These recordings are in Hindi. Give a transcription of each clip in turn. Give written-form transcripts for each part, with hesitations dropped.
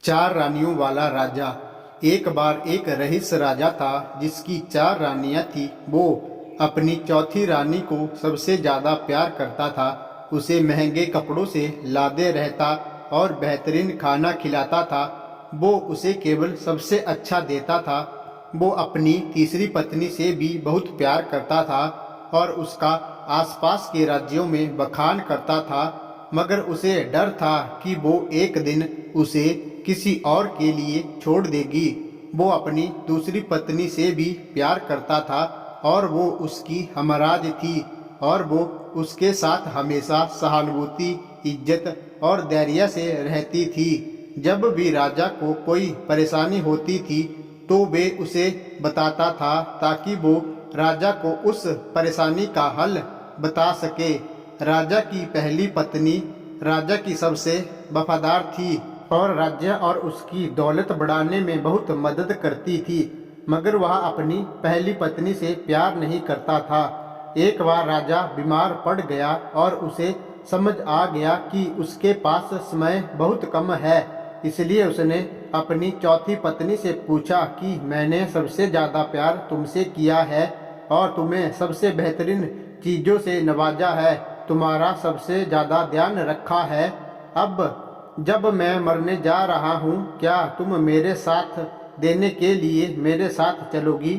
चार रानियों वाला राजा। एक बार एक रईस राजा था जिसकी चार रानियां थी। वो अपनी चौथी रानी को सबसे ज्यादा प्यार करता था। उसे महंगे कपड़ों से लादे रहता और बेहतरीन खाना खिलाता था। वो उसे केवल सबसे अच्छा देता था। वो अपनी तीसरी पत्नी से भी बहुत प्यार करता था और उसका आसपास के राज्यों में बखान करता था, मगर उसे डर था कि वो एक दिन उसे किसी और के लिए छोड़ देगी। वो अपनी दूसरी पत्नी से भी प्यार करता था और वो उसकी हमराज थी और वो उसके साथ हमेशा सहानुभूति, इज्जत और धैर्य से रहती थी। जब भी राजा को कोई परेशानी होती थी तो वे उसे बताता था ताकि वो राजा को उस परेशानी का हल बता सके। राजा की पहली पत्नी राजा की सबसे वफादार थी और राज्य और उसकी दौलत बढ़ाने में बहुत मदद करती थी, मगर वह अपनी पहली पत्नी से प्यार नहीं करता था। एक बार राजा बीमार पड़ गया और उसे समझ आ गया कि उसके पास समय बहुत कम है। इसलिए उसने अपनी चौथी पत्नी से पूछा कि मैंने सबसे ज़्यादा प्यार तुमसे किया है और तुम्हें सबसे बेहतरीन चीज़ों से नवाजा है, तुम्हारा सबसे ज़्यादा ध्यान रखा है। अब जब मैं मरने जा रहा हूँ, क्या तुम मेरे साथ देने के लिए मेरे साथ चलोगी?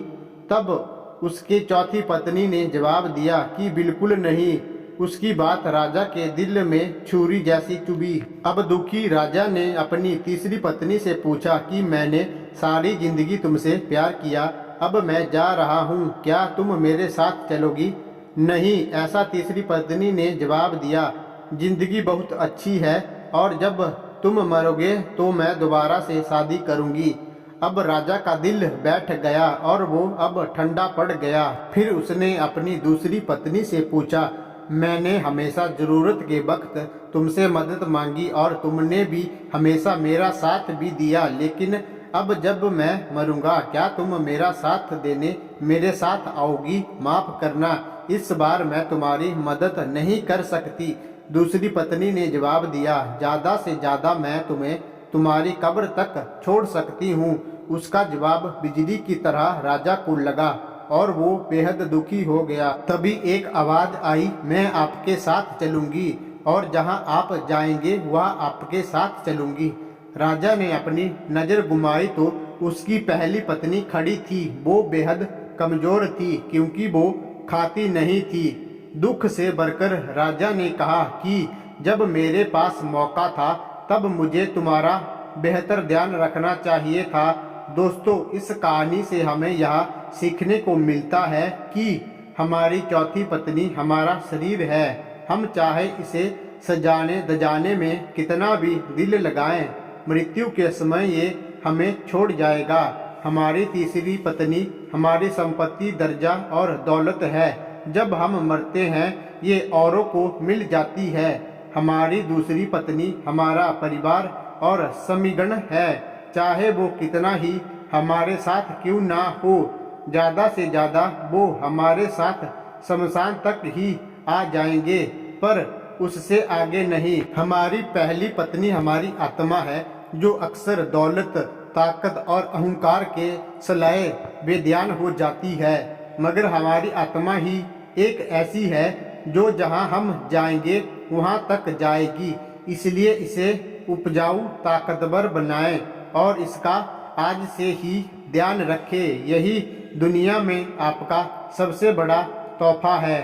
तब उसकी चौथी पत्नी ने जवाब दिया कि बिल्कुल नहीं। उसकी बात राजा के दिल में छुरी जैसी चुभी। अब दुखी राजा ने अपनी तीसरी पत्नी से पूछा कि मैंने सारी जिंदगी तुमसे प्यार किया, अब मैं जा रहा हूँ, क्या तुम मेरे साथ चलोगी? नहीं, ऐसा तीसरी पत्नी ने जवाब दिया। जिंदगी बहुत अच्छी है और जब तुम मरोगे तो मैं दोबारा से शादी करूंगी। अब राजा का दिल बैठ गया और वो अब ठंडा पड़ गया। फिर उसने अपनी दूसरी पत्नी से पूछा, मैंने हमेशा जरूरत के वक्त तुमसे मदद मांगी और तुमने भी हमेशा मेरा साथ भी दिया, लेकिन अब जब मैं मरूंगा क्या तुम मेरा साथ देने मेरे साथ आओगी? माफ करना, इस बार मैं तुम्हारी मदद नहीं कर सकती। दूसरी पत्नी ने जवाब दिया, ज्यादा से ज्यादा मैं तुम्हें तुम्हारी कब्र तक छोड़ सकती हूँ। उसका जवाब बिजली की तरह राजा को लगा और वो बेहद दुखी हो गया। तभी एक आवाज आई, मैं आपके साथ चलूंगी और जहाँ आप जाएंगे वहाँ आपके साथ चलूंगी। राजा ने अपनी नजर घुमाई तो उसकी पहली पत्नी खड़ी थी। वो बेहद कमजोर थी क्योंकि वो खाती नहीं थी। दुख से भरकर राजा ने कहा कि जब मेरे पास मौका था तब मुझे तुम्हारा बेहतर ध्यान रखना चाहिए था। दोस्तों, इस कहानी से हमें यह सीखने को मिलता है कि हमारी चौथी पत्नी हमारा शरीर है। हम चाहे इसे सजाने दजाने में कितना भी दिल लगाएं, मृत्यु के समय ये हमें छोड़ जाएगा। हमारी तीसरी पत्नी हमारी संपत्ति, दर्जा और दौलत है। जब हम मरते हैं ये औरों को मिल जाती है। हमारी दूसरी पत्नी हमारा परिवार और समीगण है, चाहे वो कितना ही हमारे साथ क्यों ना हो। ज़्यादा से ज़्यादा वो हमारे साथ शमशान तक ही आ जाएंगे, पर उससे आगे नहीं। हमारी पहली पत्नी हमारी आत्मा है जो अक्सर दौलत, ताकत और अहंकार के सलाए बेध्यान हो जाती है, मगर हमारी आत्मा ही एक ऐसी है जो जहां हम जाएंगे वहां तक जाएगी। इसलिए इसे उपजाऊ, ताकतवर बनाएं और इसका आज से ही ध्यान रखें। यही दुनिया में आपका सबसे बड़ा तोहफा है।